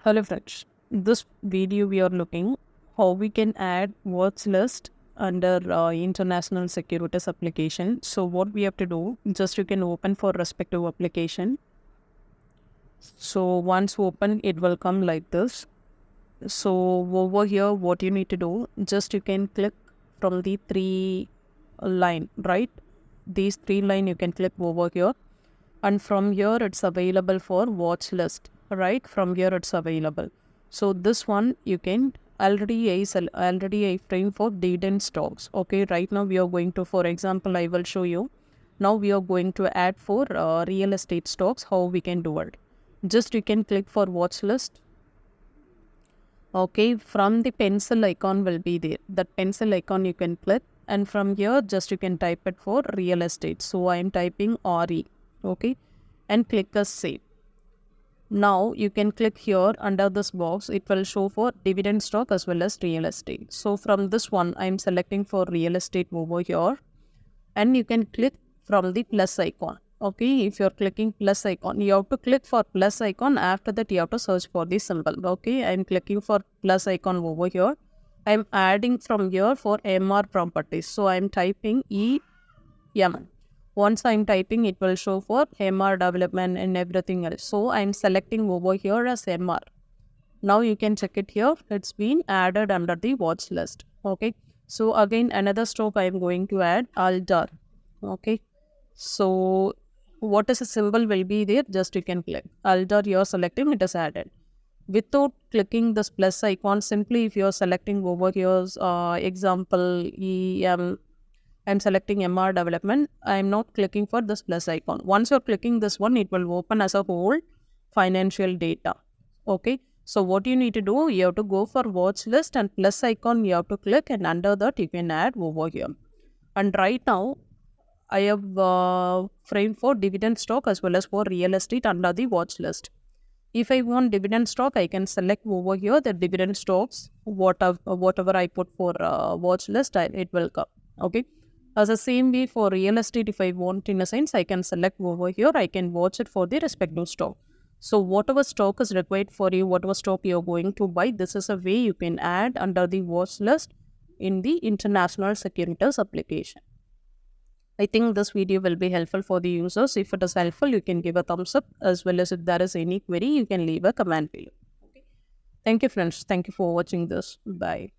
Hello friends, this video we are looking how we can add watch list under International Securities application. So what we have to do, just you can open for respective application. So once open, it will come like this. So over here, what you need to do, just you can click from the three line, right? These three line you can click over here, and from here it's available for watch list, right? From here it's available. So this one you can already I frame for dividend stocks. Okay, right now we are going to, for example, I will show you. Now we are going to add for real estate stocks. How we can do it? Just you can click for watch list. Okay, from the pencil icon will be there. That pencil icon you can click, and from here just you can type it for real estate. So I am typing RE. Okay, and click as save. Now you can click here under this box. It will show for dividend stock as well as real estate. So from this one, I am selecting for real estate over here, and you can click from the plus icon. Okay, if you're clicking plus icon, you have to click for plus icon. After that, you have to search for the symbol. Okay, I'm clicking for plus icon over here. I'm adding from here for MR properties. So I'm typing EM. Once I'm typing, it will show for MR development and everything else. So I'm selecting over here as MR. Now you can check it here. It's been added under the watch list. Okay. So again, another stock I'm going to add Aldar. Okay. So what is a symbol will be there, just you can click. Aldar you're selecting, it is added. Without clicking this plus icon, simply if you're selecting over here's example I'm selecting MR development, I'm not clicking for this plus icon. Once you're clicking this one, it will open as a whole financial data. Okay. So what you need to do, you have to go for watch list and plus icon you have to click, and under that you can add over here. And right now, I have framed for dividend stock as well as for real estate under the watch list. If I want dividend stock, I can select over here the dividend stocks, whatever I put for watch list, it will come. Okay. As the same way for real estate, if I want in a sense, I can select over here, I can watch it for the respective stock. So whatever stock is required for you, whatever stock you're going to buy, this is a way you can add under the watch list in the International Securities application. I think this video will be helpful for the users. If it is helpful, you can give a thumbs up, as well as if there is any query, you can leave a comment below. Okay. Thank you friends. Thank you for watching this. Bye.